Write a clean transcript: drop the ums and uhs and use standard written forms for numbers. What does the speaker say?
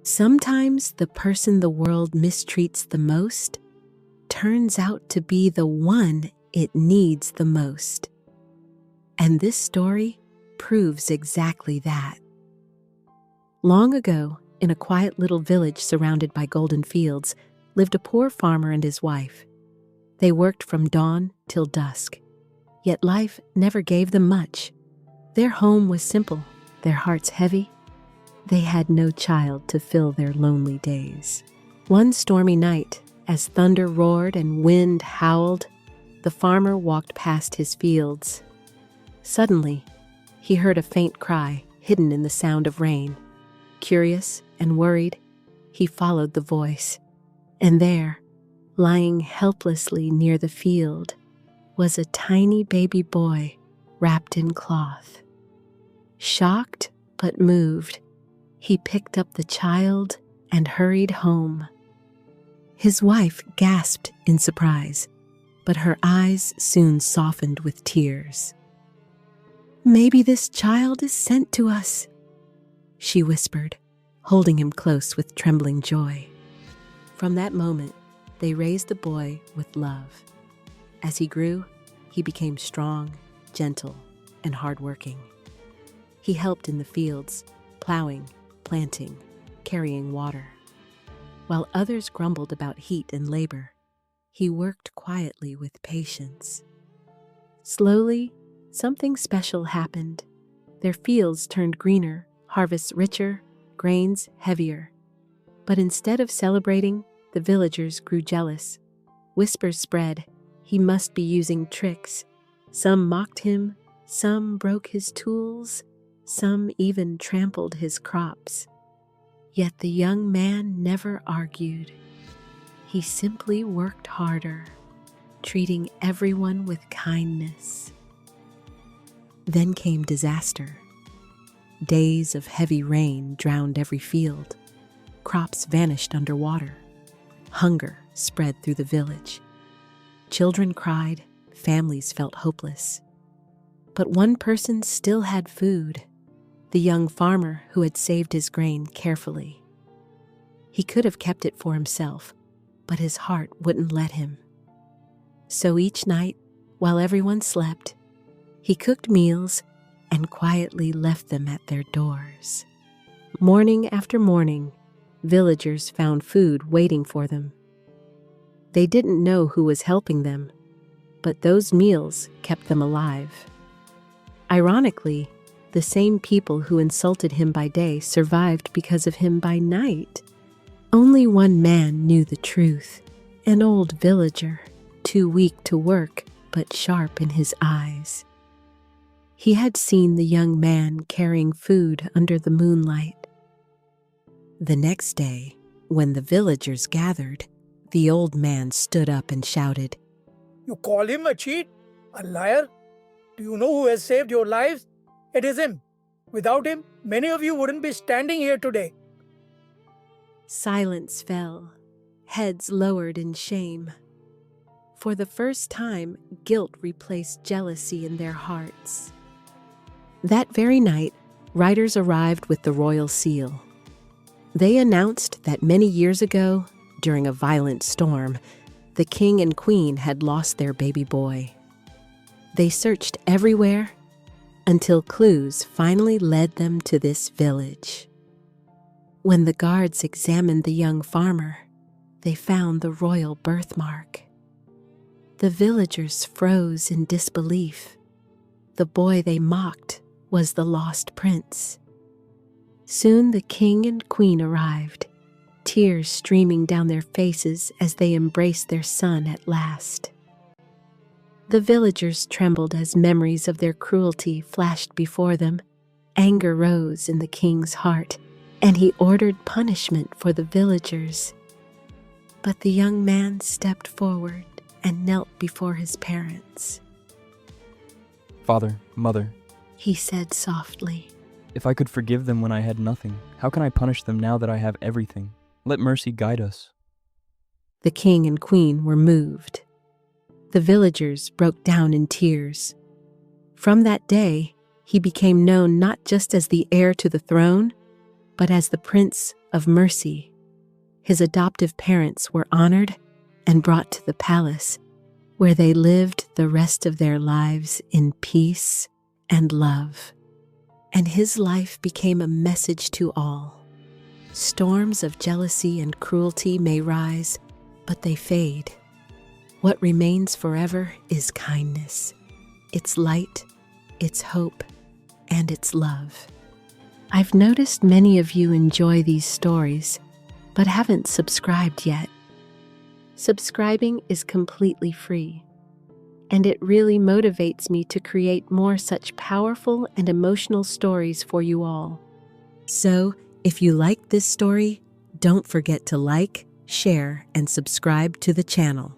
Sometimes the person the world mistreats the most turns out to be the one it needs the most. And this story proves exactly that. Long ago, in a quiet little village surrounded by golden fields, lived a poor farmer and his wife. They worked from dawn till dusk, yet life never gave them much. Their home was simple, their hearts heavy. They had no child to fill their lonely days. One stormy night, as thunder roared and wind howled, the farmer walked past his fields. Suddenly, he heard a faint cry hidden in the sound of rain. Curious and worried, he followed the voice. And there, lying helplessly near the field, was a tiny baby boy wrapped in cloth. Shocked but moved, he picked up the child and hurried home. His wife gasped in surprise, but her eyes soon softened with tears. "Maybe this child is sent to us," she whispered, holding him close with trembling joy. From that moment, they raised the boy with love. As he grew, he became strong, gentle, and hardworking. He helped in the fields, plowing, planting, carrying water. While others grumbled about heat and labor, he worked quietly with patience. Slowly, something special happened. Their fields turned greener, harvests richer, grains heavier. But instead of celebrating, the villagers grew jealous. Whispers spread, he must be using tricks. Some mocked him, some broke his tools, some even trampled his crops. Yet the young man never argued. He simply worked harder, treating everyone with kindness. Then came disaster. Days of heavy rain drowned every field. Crops vanished underwater. Hunger spread through the village. Children cried, families felt hopeless. But one person still had food, the young farmer who had saved his grain carefully. He could have kept it for himself, but his heart wouldn't let him. So each night, while everyone slept, he cooked meals and quietly left them at their doors. Morning after morning, villagers found food waiting for them. They didn't know who was helping them, but those meals kept them alive. Ironically, the same people who insulted him by day survived because of him by night. Only one man knew the truth, an old villager, too weak to work but sharp in his eyes. He had seen the young man carrying food under the moonlight. The next day, when the villagers gathered, the old man stood up and shouted, "You call him a cheat? A liar? Do you know who has saved your lives? It is him. Without him, many of you wouldn't be standing here today." Silence fell, heads lowered in shame. For the first time, guilt replaced jealousy in their hearts. That very night, riders arrived with the royal seal. They announced that many years ago, during a violent storm, the king and queen had lost their baby boy. They searched everywhere until clues finally led them to this village. When the guards examined the young farmer, they found the royal birthmark. The villagers froze in disbelief. The boy they mocked was the lost prince. Soon the king and queen arrived, tears streaming down their faces as they embraced their son at last. The villagers trembled as memories of their cruelty flashed before them. Anger rose in the king's heart, and he ordered punishment for the villagers. But the young man stepped forward and knelt before his parents. "Father, Mother," he said softly, "if I could forgive them when I had nothing, how can I punish them now that I have everything? Let mercy guide us." The king and queen were moved. The villagers broke down in tears. From that day, he became known not just as the heir to the throne, but as the prince of mercy. His adoptive parents were honored and brought to the palace, where they lived the rest of their lives in peace and love. And his life became a message to all. Storms of jealousy and cruelty may rise, but they fade. What remains forever is kindness, its light, its hope, and its love. I've noticed many of you enjoy these stories, but haven't subscribed yet. Subscribing is completely free, and it really motivates me to create more such powerful and emotional stories for you all. So, if you like this story, don't forget to like, share, and subscribe to the channel.